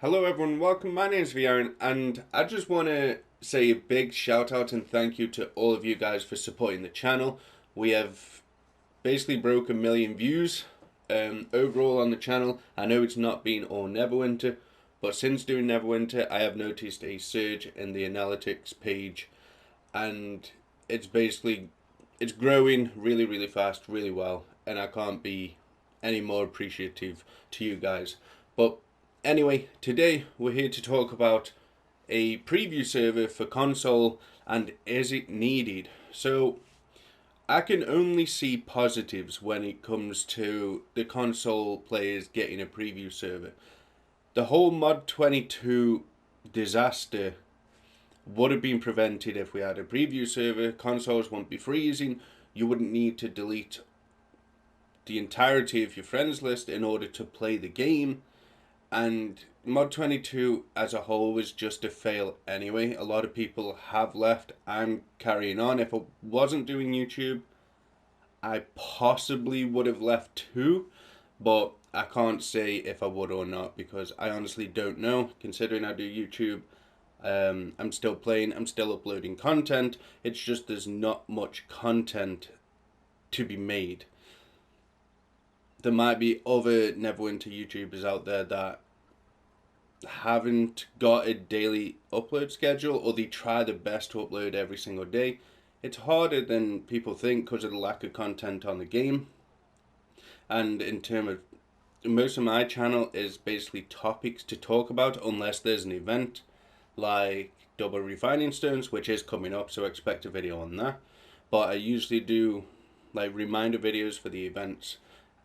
Hello everyone, welcome. My name is Viren, and I just want to say a big shout out and thank you to all of you guys for supporting the channel. We have basically broke 1 million views overall on the channel. I know it's not been all Neverwinter, but since doing Neverwinter I have noticed a surge in the analytics page, and it's growing really fast, really well, and I can't be any more appreciative to you guys. But anyway, today we're here to talk about a preview server for console and is it needed. So I can only see positives when it comes to the console players getting a preview server. The whole Mod 22 disaster would have been prevented if we had a preview server. Consoles won't be freezing. You wouldn't need to delete the entirety of your friends list in order to play the game. And Mod 22 as a whole was just a fail anyway. A lot of people have left. I'm carrying on. If I wasn't doing YouTube, I possibly would have left too, but I can't say if I would or not because I honestly don't know. Considering I do YouTube, I'm still playing, I'm still uploading content. It's just there's not much content to be made. There might be other Neverwinter YouTubers out there that haven't got a daily upload schedule, or they try their best to upload every single day. It's harder than people think because of the lack of content on the game. And in terms of most of my channel is basically topics to talk about unless there's an event like double refining stones, which is coming up, so expect a video on that. But I usually do like reminder videos for the events,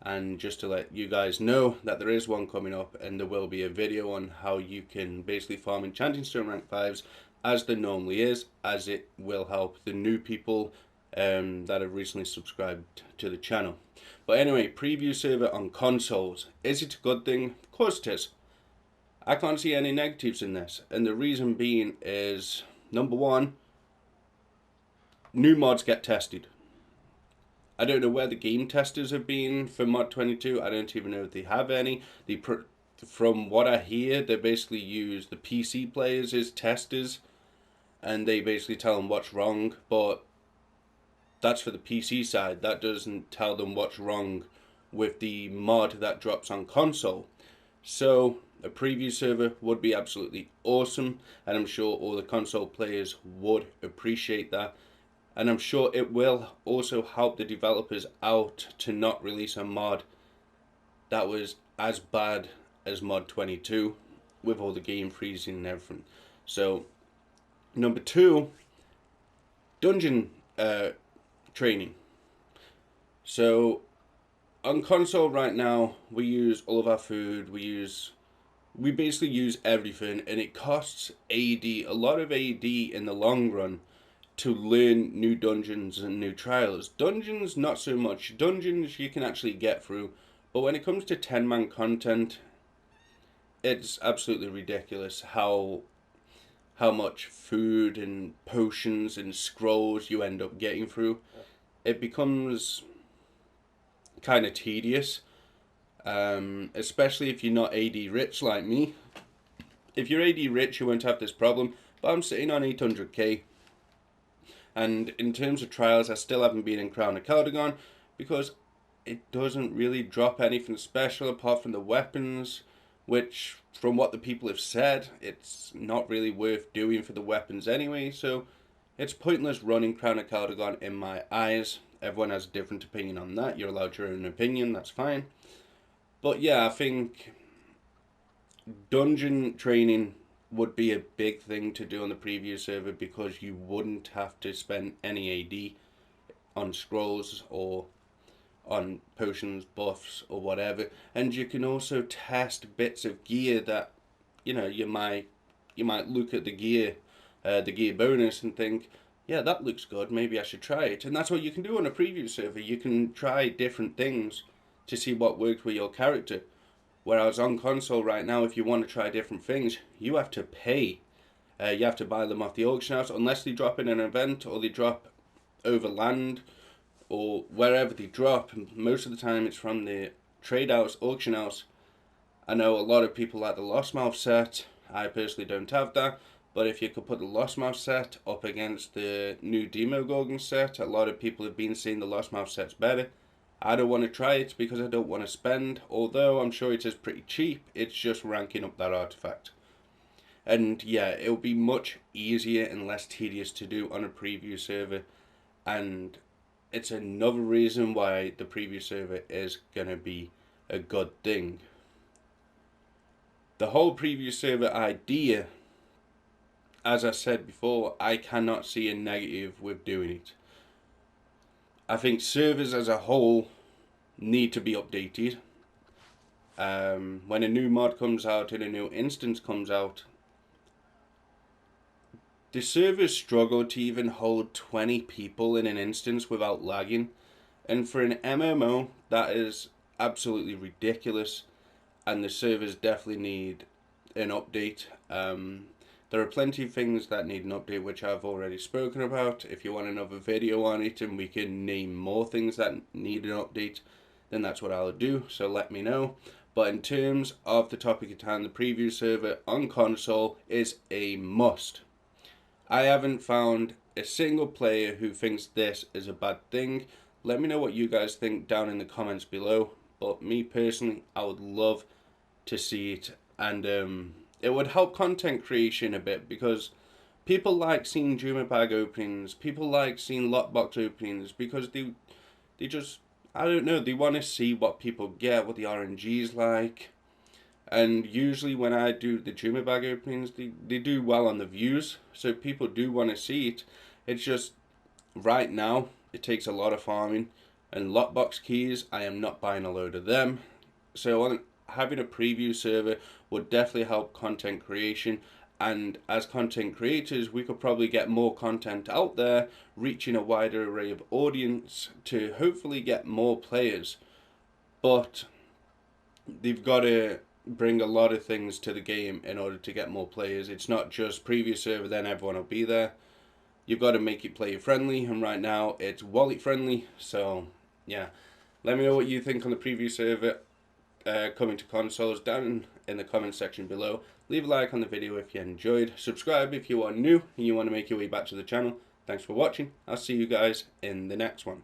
and just to let you guys know that there is one coming up, and there will be a video on how you can basically farm enchanting stone rank 5s as there normally is, as it will help the new people that have recently subscribed to the channel. But anyway, preview server on consoles. Is it a good thing? Of course it is. I can't see any negatives in this, and the reason being is, number one, new mods get tested. I don't know where the game testers have been for Mod 22. I don't even know if they have any. From what I hear, they basically use the PC players as testers, and they basically tell them what's wrong, but that's for the PC side. That doesn't tell them what's wrong with the mod that drops on console. So a preview server would be absolutely awesome, and I'm sure all the console players would appreciate that. And I'm sure it will also help the developers out to not release a mod that was as bad as Mod 22 with all the game freezing and everything. So number two, dungeon training. So on console right now, we use all of our food, we basically use everything, and it costs AD, a lot of AD in the long run, to learn new dungeons and new trials. Dungeons, not so much. Dungeons you can actually get through, but when it comes to 10-man content, it's absolutely ridiculous how much food and potions and scrolls you end up getting through. It becomes kind of tedious, especially if you're not AD rich like me. If you're AD rich, you won't have this problem, but I'm sitting on 800k. And in terms of trials, I still haven't been in Crown of Caldegon because it doesn't really drop anything special apart from the weapons, which, from what the people have said, it's not really worth doing for the weapons anyway, so it's pointless running Crown of Caldegon in my eyes. Everyone has a different opinion on that. You're allowed your own opinion, that's fine. But yeah, I think dungeon training would be a big thing to do on the preview server because you wouldn't have to spend any AD on scrolls or on potions, buffs, or whatever. And you can also test bits of gear that, you might look at the gear bonus and think, yeah, that looks good, maybe I should try it. And that's what you can do on a preview server. You can try different things to see what works with your character. Whereas on console right now, if you want to try different things, you have to pay. You have to buy them off the auction house, unless they drop in an event or they drop over land or wherever they drop. Most of the time it's from the trade house, auction house. I know a lot of people like the Lost Mouth set. I personally don't have that. But if you could put the Lost Mouth set up against the new Demogorgon set, a lot of people have been saying the Lost Mouth set's better. I don't want to try it because I don't want to spend, although I'm sure it is pretty cheap, it's just ranking up that artifact. And yeah, it'll be much easier and less tedious to do on a preview server, and it's another reason why the preview server is going to be a good thing. The whole preview server idea, as I said before, I cannot see a negative with doing it. I think servers as a whole need to be updated. When a new mod comes out and a new instance comes out, the servers struggle to even hold 20 people in an instance without lagging. And for an MMO, that is absolutely ridiculous. And the servers definitely need an update. There are plenty of things that need an update, which I've already spoken about. If you want another video on it and we can name more things that need an update, then that's what I'll do, so let me know. But in terms of the topic at hand, the preview server on console is a must. I haven't found a single player who thinks this is a bad thing. Let me know what you guys think down in the comments below. But me personally, I would love to see it, and it would help content creation a bit, because people like seeing Juma bag openings, people like seeing lockbox openings, because they just, I don't know, they want to see what people get, what the RNG's like. And usually when I do the Juma bag openings, they do well on the views, so people do want to see it. It's just, right now, it takes a lot of farming, and lockbox keys, I am not buying a load of them. So having a preview server would definitely help content creation, and as content creators, we could probably get more content out there, reaching a wider array of audience to hopefully get more players. But they've got to bring a lot of things to the game in order to get more players. It's not just preview server, then everyone will be there. You've got to make it player friendly, and right now it's wallet friendly. So yeah, let me know what you think on the preview server coming to consoles down in the comment section below. Leave a like on the video if you enjoyed. Subscribe if you are new and you want to make your way back to the channel. Thanks for watching. I'll see you guys in the next one.